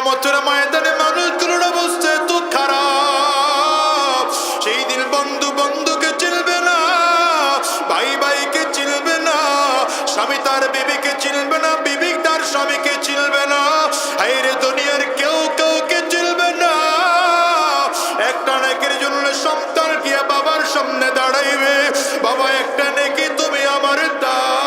কিয়ামতের ময়দানে মানুষগুলোর অবস্থা এত খারাপ, সেই দিন বন্ধু বন্ধুকে চিনবে না, ভাই ভাইকে চিনবে না, স্বামী তার বিবিকে চিনবে না, বিবি তার স্বামীকে চিনবে না, হায়রে দুনিয়ার কেউ কাউকে চিনবে না। একটা নেকির জন্য সন্তান গিয়া বাবার সামনে দাঁড়াইবে, বাবা একটা নেকি তুমি আমার দাও,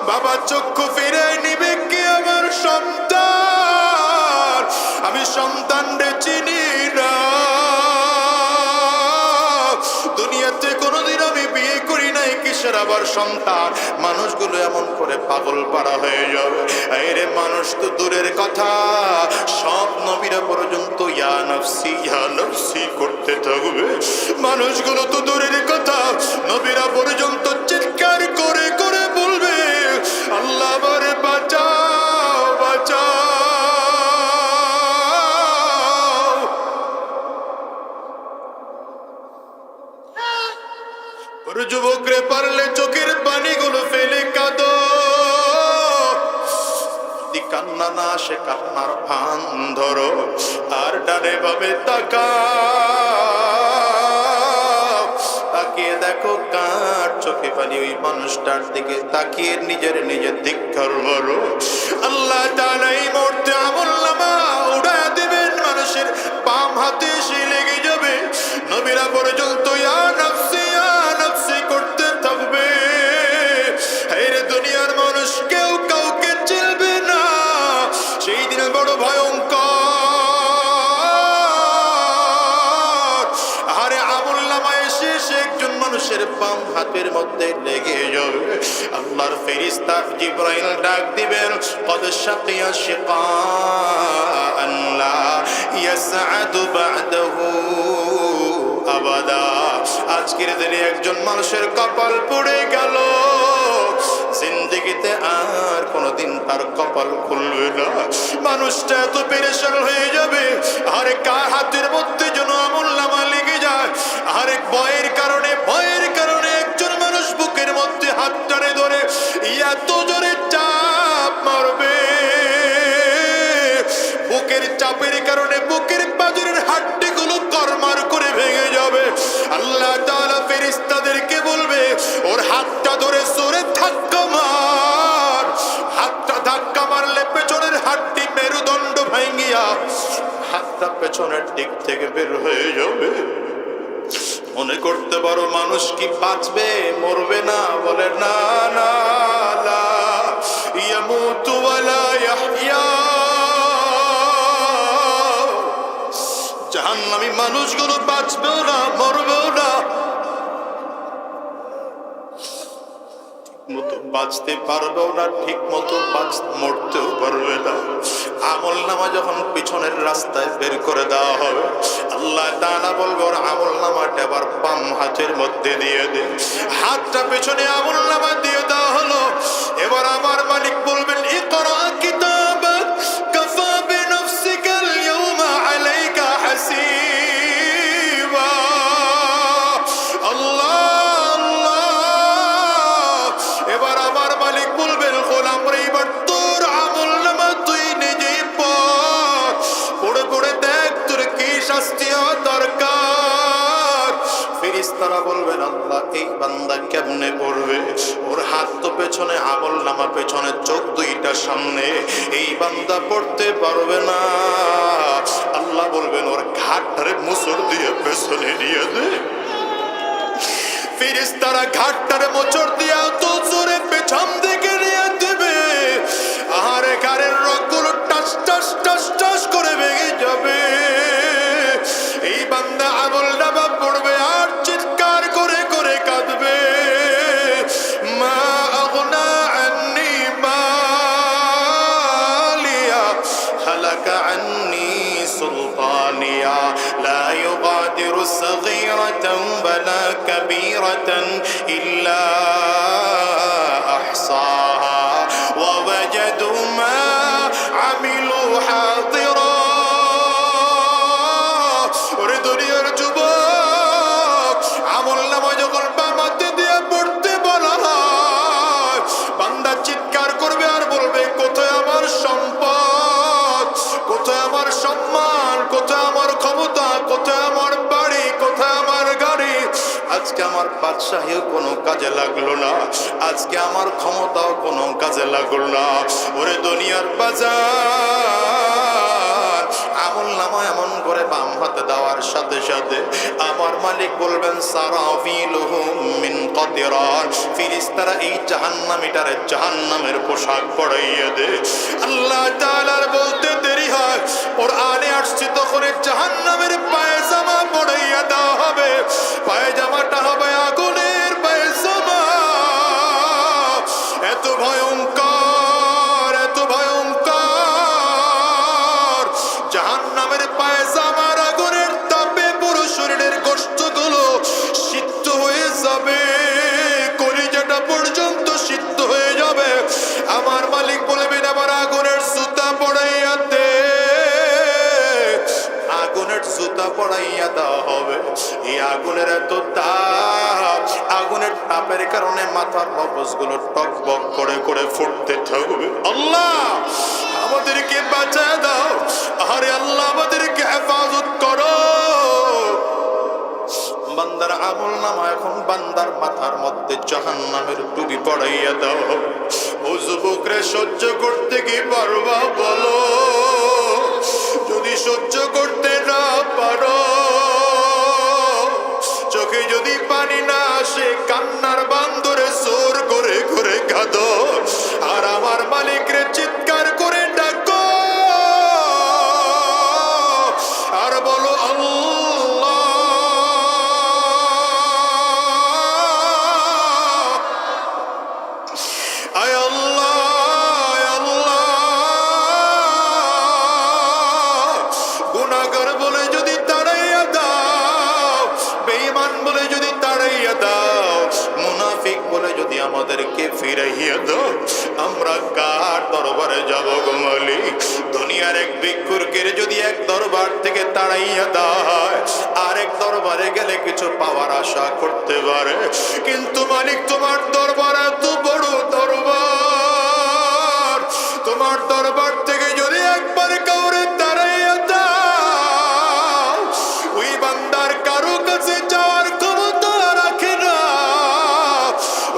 বাবা চক্ষু ফিরে নিবে কি আমার সন্তান, আমি সন্তানরে চিনি না, দুনিয়াতে কোনোদিন আমি বিয়ে করি নাই, কিসের আবার সন্তান। মানুষগুলো এমন করে পাগল পাড়া হয়ে যাবে। আরে মানুষ তো দূরের কথা, সব নবীরা পর্যন্ত ইয়া নফসি করতে থাকবে। মানুষগুলো তো দূরের কথা, নবীরা পর্যন্ত চিৎকার করে করে বলবে আল্লাহ আমারে বাঁচাও বাঁচাও। যুবকরে পারলে চোখের পানিগুলো ফেলে কাঁদো, যদি কান্না না আসে কান্নার ভান ধরো, আর ডানে বামে তাকিয়ে দেখো কার চোখে পানি, ওই মানুষটার দিকে তাকিয়ে নিজের ধিক্কার বলো। আল্লাহ তাআলা এই মুহূর্তে আমলনামা উড়ায়া দিবেন, মানুষের বাম হাতে এসে লেগে যাবে। নবীরা পর্যন্ত ইয়া নফসি করতে থাকবে। হায়রে দুনিয়ার মানুষ কেউ কাউকে চিনবে না, সেই দিন বড় ভয়ঙ্কর। আরে আমলনামা এসে একজন মানুষের বাম হাতের মধ্যে লেগে যাবে। আল্লাহর ফেরেশতা জিবরাইল ডাক দিবেন, কদ শাকিয়া শিকাআন লা ইয়াসআদু বা'দাহু আবাদা। আজকের দিনে একজন মানুষের কপাল পড়ে গেল, জিন্দেগিতে আর কোনদিন তার কপাল খুলবে না। মানুষটা এত পেরেশান হয়ে যাবে, আরে কার হাতের মধ্যে যেন আমলনামা লেগে যায়। আরেক ভয়ের কারণে একজন মানুষ বুকের মধ্যে হাত টানে ধরে এত জোরে চাপ মারবে, বুকের চাপের কারণে বুকের পাঁজরের হাড্ডিগুলো করমার করে ভেঙে যাবে। আল্লাহ তাআলা ফেরেশতাদেরকে বলবে ওর হাতটা ধরে জোরে ধাক্কা মার। হাতটা ধাক্কা মারলে পেছনের হাড্ডি মেরুদণ্ড ভাঙিয়া হাতটা পেছনের দিক থেকে বের হয়ে যাবে। মনে করতে পারো মানুষ কি বাঁচবে, মরবে না? বলে না না, লা ইয়ামুতু ওয়ালা ইয়াহইয়া। জাহান্নামী মানুষগুলো বাঁচবেও না, মরবেও না, মতো বাঁচতে পারবেও না, ঠিক মতো মরতেও পারবে না। আমলনামা যখন পিছনের রাস্তায় বের করে দেওয়া হবে, আল্লাহ তাআলা বলবে ওর আমলনামাটা এবার বাম হাতের মধ্যে দিয়ে দে। হাতটা পেছনে আমলনামা দিয়ে দেওয়া হলো, এবার আমার মালিক বলবেন ইকরা কিতাবাক কাফা বিনফসিকাল ইয়াওমা আলাইকা হাসিবা। আল্লাহ এবার আমার মালিক বলবেন গোলাম রে, এবার তোর আমলনামা তুই নিজেই পড়ে পড়ে দেখ তোর কি শাস্তি হওয়া দরকার। ফেরেশতারা বলবেন আল্লাহ এই বান্দা কেমনে পড়বে, ওর হাত তো পেছনে, আমলনামা পেছনে, চোখ দুইটা সামনে, এই বান্দা পড়তে পারবে না। আল্লাহ বলবেন ওর ঘাটটারে মুসড় দিয়ে পেছনে নিয়ে দে। ফেরেশতারা ঘাটটারে মোচড় দিয়া তো জোরে পেছন দিকে নিয়ে দেবে, আর ঘাড়ের রগগুলো টাস টাস টাস টাস করে ভেঙে যাবে। এই বান্দা আমলনামা পড়বে আর চিৎকার করে করে কাঁদবে, মা আগনা আন্নি মালিয়া হালাকা আন্নি সুলতানিয়া লা ইউগাদিরু সগীরাতান ওয়ালা কাবীরাতান ইল্লা আহসাহা ওয়া ওয়াজাদু মা আমিলু হাদিরা। ওরে দুনিয়ার যুবক, আমলনামা যখন বাম হাতে দিয়ে পড়তে বলা হয়, বান্দা চিৎকার করবে আর বলবে কোথায় আমার আজকে আমার বাদশাহীও কোনো কাজে লাগলো না, আজকে আমার ক্ষমতাও কোনো কাজে লাগলো না। ওরে দুনিয়ার বাজার, আমল নামা এমন করে বাম হাতে দেওয়ার সাথে সাথে আমার মালিক বলবেন সারাফিলুহুম মিন কাতিরান, ফেরেশতারা এই জাহান্নামীটারে জাহান্নামের পোশাক পরাইয়া দে। আল্লাহ তাআলার বলতে দেরি হয়, কোরআনে আসছে তখন জাহান্নামের পায়জামা পরাইয়া দেওয়া হবে। পায়জামাটা হবে আগুনের পায়জামা। এত ভয়ঙ্কর, এত ভয়ঙ্কর। জাহান্নামের পায়জামার আগুনের তাপে পুরো শরীরের গোশতগুলো সিদ্ধ হয়ে যাবে, কলিজাটা পর্যন্ত সিদ্ধ হয়ে যাবে। আমার মালিক বলবেন আমার আগুনের জুতা পড়াইয়া দে। আগুনের জুতা পড়াইয়া দেওয়া হবে। এই আগুনের এত তাপ, আগুনের তাপের কারণে মাথার মগজগুলো টকবক করে করে ফুটতে থাকবে। আল্লাহ আমাদেরকে বাঁচায় দাও, আরে আল্লাহ আমাদেরকে হেফাজত করো। বান্দার আমল নামা এখন বান্দার মাথার মধ্যে জাহান্নামের টুপি পড়াইয়া দাও। ও যুবকরে, সহ্য করতে কি পারবা বলো? যদি সহ্য করতে না পারো, চোখে যদি পানি না আসে, কান্নার বান্দরে জোর করে করে কাঁদো আর আমার মালিকরে চিৎকার করে ডাকো আর বলো আল্লাহ, আয় আল্লাহ, আয় আল্লাহ। গুনাহগার বলে যদি তাড়াইয়া দাও, বেঈমান বলে যদি তাড়াইয়া দাও, মুনাফিক বলে যদি আমাদেরকে ফিরাইয়া দাও, আমরা কার দরবারে যাব গো মালিক? দুনিয়ার এক ভিক্ষুকের যদি এক দরবার থেকে তাড়াইয়া দেয়, আরেক দরবারে গেলে কিছু পাওয়ার আশা করতে পারে, কিন্তু মালিক তোমার দরবার এত বড় দরবার, তোমার দরবার থেকে যদি একবার কাউরে তাড়াইয়া দাও, ওই বান্দার কারো কাছে যাওয়ার ক্ষমতা রাখে না।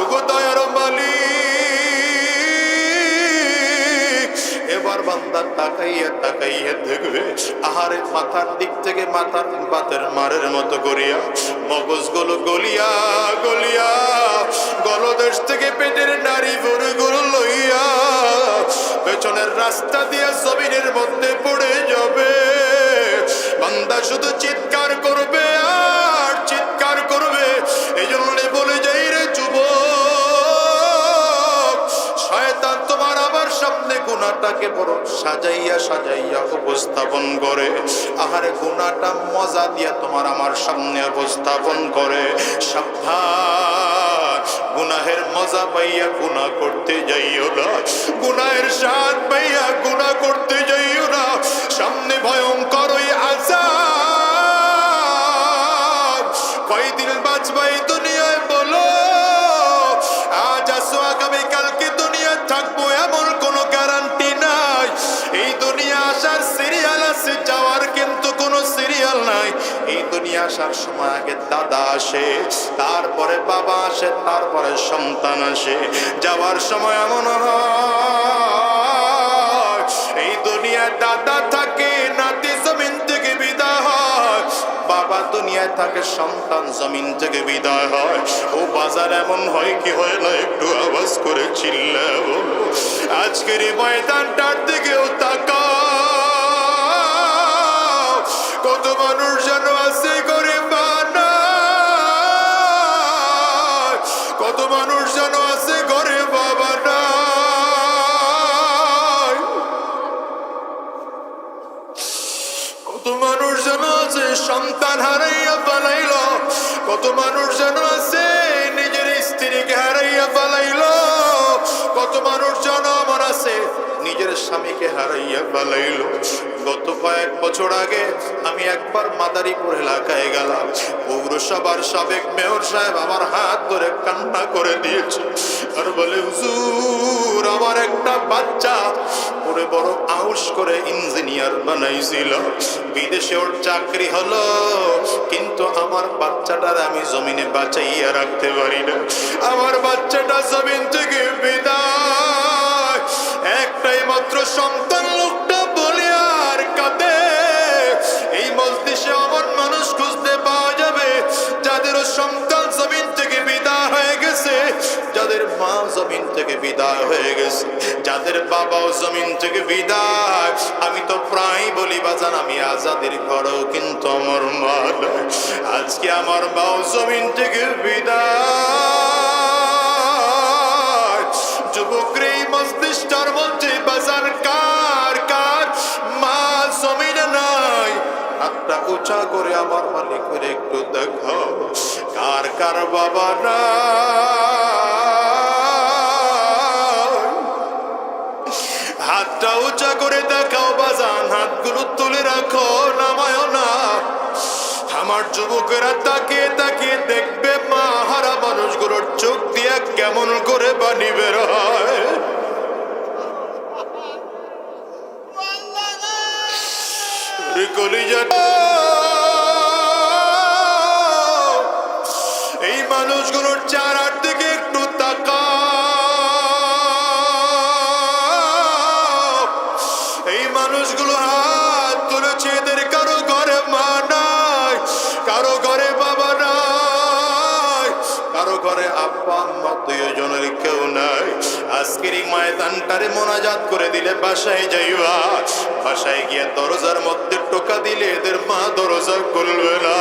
ওগো দয়ার মালিক, এবার বান্দা তাকাইয়া তাকাইয়া দেখবে, আহারে মাথার দিক থেকে মাথার বাতের মারের মতো করিয়া মগজগুলো গলিয়া গলিয়া গলদেশ থেকে পেটের নারী ভুঁড়িগুলো লইয়া পেছনের রাস্তা দিয়া জমিনের মধ্যে পড়ে যাবে। বান্দা শুধু চিৎকার করবে আর চিৎকার করবে। এই জন্য বলে যাই রে যুবক, শয়তান তোমার আমার সামনে গুনাহটাকে বড় সাজাইয়া সাজাইয়া উপস্থাপন করে। আহারে গুনাহটা মজা দিয়া তোমার আমার সামনে উপস্থাপন করে। সাবধান, গুনাহের মজা পাইয়া গুনাহ করতে যাইও না, গুনাহের স্বাদ পাইয়া গুনাহ করতে যাইও না। সামনে ভয়ঙ্কর ওই আযাব। কয়দিন বাঁচবা এই দুনিয়ায় বলো? আজ আসো আগামী কালকে দুনিয়া থাকবো এমন কোনো গ্যারান্টি নাই। এই দুনিয়া আসার সিরিয়াল আছে, যাওয়ার কিন্তু কোনো সিরিয়াল নাই। এই দুনিয়া আসার সময় আগে দাদা আসে, তারপরে বাবা আসে, তারপরে সন্তান আসে। যাওয়ার সময় এমন হয় এই দুনিয়ায় দাদা থাকে, নাতি জমিন থেকে বিদায় হয়, বাবা দুনিয়ায় থাকে, সন্তান জমিন থেকে বিদায় হয়। ও বাজার এমন হয় কি হয় না? একটু আওয়াজ করে চিল্লায় বলো। আজকের এই ময়দানটার দিকেও তাকাও, কত মানুষ যেন আছে গরিব নাই, কত মানুষ যেন আছে গরিব বাবা নাই, কত মানুষ যেন আছে সন্তান হারাইয়া পালাইল, কত মানুষ যেন আছে নিজের স্ত্রীকে হারাইয়া পালাইল, কত মানুষ যেন আমার আছে নিজের স্বামীকে হারাইয়া ফেলাইল। গত কয়েক বছর আগে আমি একবার মাদারীপুর এলাকায় গেলাম। পৌরসভার সাবেক মেয়র সাহেব আমার হাত ধরে কান্না করে দিয়েছে আর বলে, হুজুর আমার একটা বাচ্চা ওরে বড় আউশ করে ইঞ্জিনিয়ার বানাইছিল, বিদেশে ওর চাকরি হলো, কিন্তু আমার বাচ্চাটার আমি জমিনে বাঁচাইয়া রাখতে পারি না। আমার বাচ্চাটা জমিন থেকে বিদায়। একটাই মাত্র সন্তান, লোকটা বলে আর কাঁদে। এই মজলিসে আমার মানুষ খুঁজতে পাওয়া যাবে যাদেরও সন্তান জমিন থেকে বিদায় হয়ে গেছে, যাদের মা জমিন থেকে বিদায় হয়ে গেছে, যাদের বাবাও জমিন থেকে বিদায়। আমি তো প্রায় বলি বাজান, আমি আজাদের ঘরেও কিন্তু আমার মা নাই। আজকে আমার মাও জমিন থেকে বিদায়। যুবকরে এই মজলিসটার মধ্যে বাজান কার কার মা জমিনে নাই? হাতটা উঁচা করে আমার মালিক করে একটু দেখাও, কার কার বাবা নাই? হাতটা উঁচা করে দেখাও বাজান, হাতগুলো তুলে রাখো, নামায় না। আমার যুবকেরা তাকিয়ে তাকিয়ে দেখবে মা হারা মানুষগুলোর চোখ দিয়ে কেমন করে পানি বের হয়। এই মানুষগুলোর চেহারার দিকে একটু তাকাও। এই মানুষগুলো হাত তুলেছে, এদের কারো ঘরে মা নাই, কারো ঘরে বাবা নাই, কারো ঘরে আব্বা আম্মা দুইজনের কেউ নাই। আজকের এই ময়দানটারে মোনাজাত করে দিলে বাসায় যাইবা, বাসায় গিয়ে দরজার মধ্যে টোকা দিলে এদের মা দরজা খুলবে না।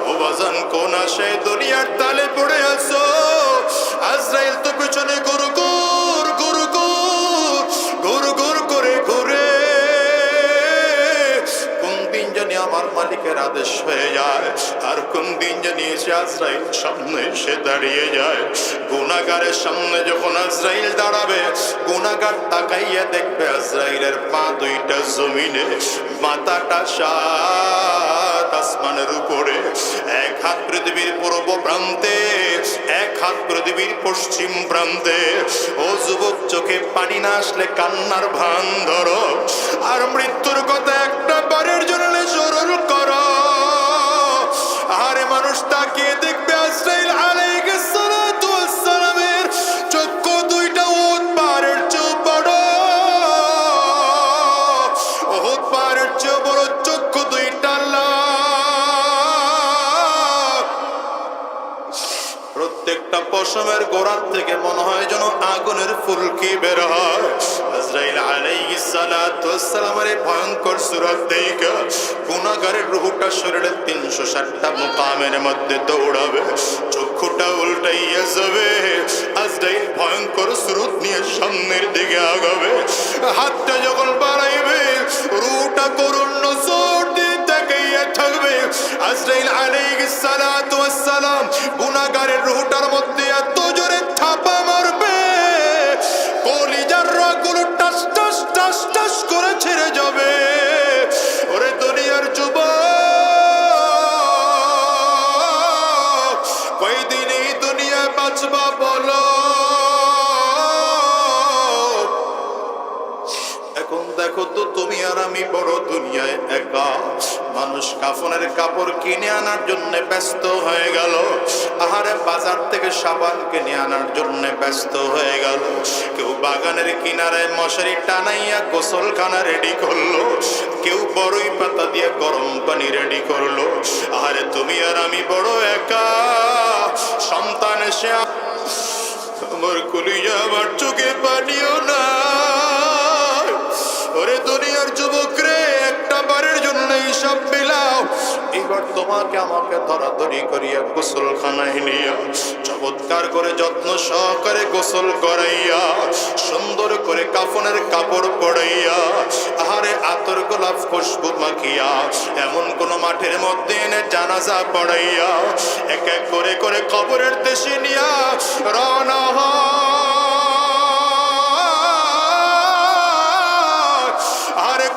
ও বাজান কোন আশায় দুনিয়ার তালে পড়ে আছো? আজরাইল তো পেছনে গুরু গুর গুরু গুর গুরু গুর করে ঘুরে। কোন দিন জানি আমার মালিকের আদেশ হয়ে যায়, আর কোন দিন জানি এসে আজরাইল সামনে এসে দাঁড়িয়ে যায়। গুনাহগারের সামনে যখন আজরাইল দাঁড়াবে, গুনাহগার তাকাইয়া দেখবে আজরাইলের পা দুইটা জমিনে, মাথাটা সাত আসমানের উপরে। এক হাত পৃথিবীর পূর্ব প্রান্তে, এক হাত পৃথিবীর পশ্চিম প্রান্তে। ও যুবক, চোখে পানি না আসলে কান্নার ভান ধরো, আর মৃত্যুর কথা একটা বারের জন্য স্মরণ করো। আরে মানুষ তাকিয়ে দেখবে আজরাইল আলাইহিস সালাতু ওয়াস সালামের চক্ষু দুইটা উহুদ পাহাড়ের চেয়ে বড়, উহুদ পাহাড়ের চেয়ে বড় চক্ষু দুইটা লাল। প্রত্যেকটা পশমের গোড়ার থেকে মনে হয় যেন আগুনের ফুলকি বের হয়। আজরাইল আলাইহিস সালাতু ওয়াস সালামের ভয়ঙ্কর সূরত দেখে গুনাহগারের রূহটা শরীরের 360টা মুকামের মধ্যে দৌড়াবে, চক্ষুটা উল্টাইয়া যাবে। আজরাইল ভয়ঙ্কর সূরত নিয়ে সামনের দিকে আগাবে। হাতটা যখন বাড়াইবে, রূহটা করুণ নজর দিয়ে তাকাইয়া থাকবে। আজরাইল আলাইহিস সালাতু ওয়াস সালাম গুনাহগারের রূহটার মধ্যে এত জোরে থাপা মারবে, কলিজার রগগুলো টাস টাস টাস টাস করে ছেড়ে যাবে। ওরে দুনিয়ার যুবক, কয়দিন এই দুনিয়ায় বাঁচবা বলো? এখন দেখো তো, তুমি আর আমি বড় দুনিয়ায় একা। মানুষ কাফনের কাপড় কিনে আনার জন্য ব্যস্ত হয়ে গেল, আহারে বাজার থেকে সাবান কিনে আনার জন্য ব্যস্ত হয়ে গেল। কেউ বাগানের কিনারে মশারি টানাইয়া গোসলখানা রেডি করলো, কেউ বড়ই পাতা দিয়ে গরম পানি রেডি করলো। আহারে তুমি আর আমি বড় একা। সন্তান এসে আমার কলিজা, আমার চোখে পানিও না। ওরে দুনিয়ার যুবক রে, একটা বারের জন্য হিসাব বিলাও। এবার তোমাকে আমাকে ধরাধরি করিয়া গোসলখানায় নিয়া চমৎকার করে যত্ন সহকারে গোসল করাইয়া, সুন্দর করে কাফনের কাপড় পরাইয়া, আহারে আতর গোলাপ খুশবু মাখিয়া, এমন কোন মাঠের মধ্যে এনে জানাজা পড়াইয়া, এক এক করে করে কবরের দেশে নিয়া রওনা হয়।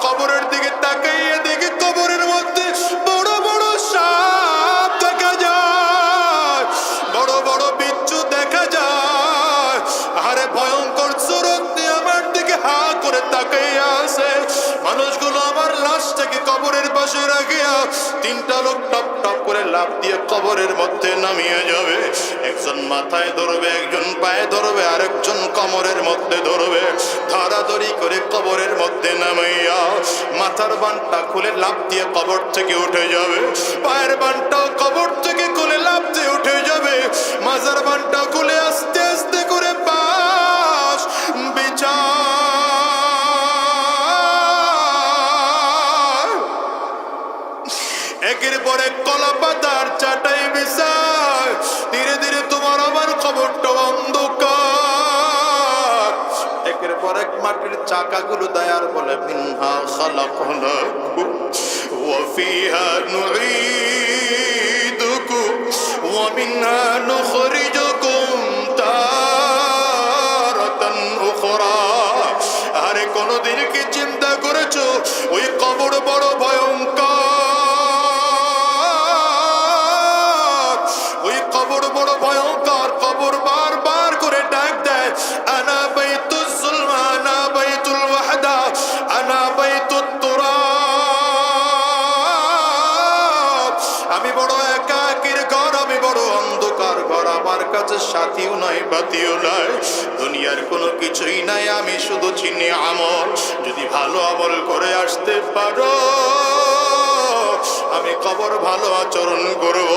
কবরের দিকে তাকাইয়া দেখি কবরের মধ্যে বড় বড় সাপ দেখা যায়, বড় বড় বিচ্ছু দেখা যায়। আরে ভয়ঙ্কর সুরত নিয়ে আমার দিকে হা করে তাকাইয়া আছে। মানুষগুলো আমার লাশটাকে কবরের পাশে রাখিয়া তিনটা লোক টপ টপ করে লাফ দিয়ে কবরের মধ্যে নামিয়ে যাবে। একজন মাথায় ধরবে, একজন পায়ে ধরবে, আরেকজন কোমরের মধ্যে ধরবে। ধরাধরি করে কবরের মধ্যে নামাইয়া মাথার বানটা খুলে লাফ দিয়ে কবর থেকে উঠে যাবে, পায়ের বানটাও কবর থেকে খুলে লাফ দিয়ে উঠে যাবে, মাজার বানটা খুলে আস্তে আস্তে করে পাশ বিচার একের পর এক কলা পাতার চাটাই বিছায়। ধীরে ধীরে তোমার আমার কবরটা অন্ধকার। একের পর এক মাটির চাকাগুলো দায়ার বলে মিনহা খালাকনাকুম ওয়া ফিহা নুঈদুকুম ওয়া মিনহা নুখরিজুকুম তারাতান উখরা। আরে কোনদিন কি চিন্তা করেছো ওই কবর বড় ভয়ঙ্কর, ওই কবর বড় ভয়ঙ্কর। কবর বারবার করে ডাক দেয়, আনা বাইতুল যুলমা, আনা বাইতুল ওয়াহদা, আনা বাইতুত তুরাব। আমি বড় একাকীর ঘর, আমি বড় অন্ধকার ঘর। আমার কাছে সাথীও নাই, বাতিও নাই, দুনিয়ার কোনো কিছুই নাই। আমি শুধু চিনি আমল। যদি ভালো আমল করে আসতে পারো আমি কবর ভালো আচরণ করব।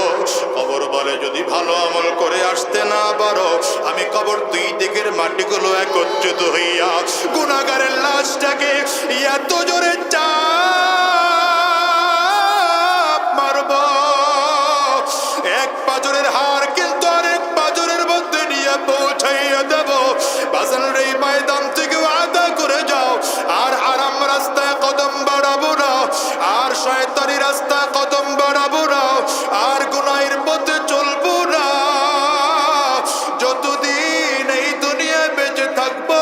কবর বলে যদি ভালো আমল করে আসতে না পারো আমি কবর দুই দিকের মাটিগুলো একত্রিত হইয়া গুনাহগারের লাশটাকে এত জোরে চাপ মারব, এক পাজরের হার কিন্তু আরেক পাজরের মধ্যে নিয়ে পৌঁছাইয়া দেব। বাজানের এই ময়দান থেকে ওয়াদা করে যাও আর আরাম রাস্তায় কদম বাড়াবো না, আর শয়তানি রাস্তায় কদম বাড়াবো না, আর গুনাহের পথে চলবো না। যতদিন এই দুনিয়ায় বেঁচে থাকবো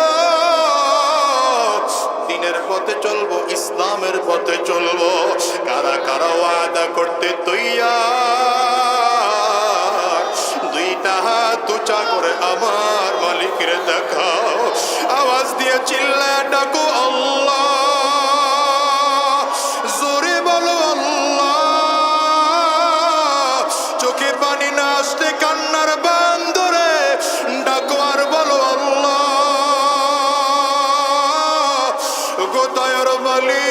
দিনের পথে চলবো, ইসলামের পথে চলবো। কারা কারা ওয়াদা করতে তৈয়ার? দুইটা হাত উঁচা করে আমার মালিকের দেখাও, আওয়াজ দিয়ে চিল্লায় ডাকো আল্লাহ, জোরে বলো আল্লাহ। চোখে পানি না আসলে কান্নার বান ধরে ডাকো আর বলো আল্লাহ। গো দয়ার মালিক,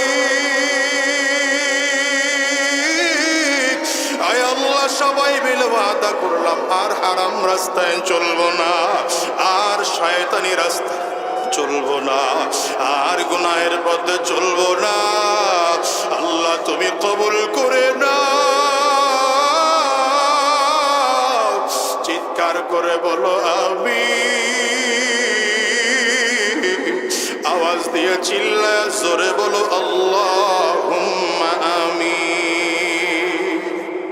আয় আল্লাহ সবাই মিলে ওয়াদা করলাম আর হারাম রাস্তায় চলবো না, আর শয়তানি রাস্তায় চলবো না, আর গুনাহের পথে চলবো না। আল্লাহ তুমি কবুল করে নাও। চিৎকার করে বলো আমিন। আওয়াজ দিয়ে চিল্লায় জোরে বলো আল্লাহ।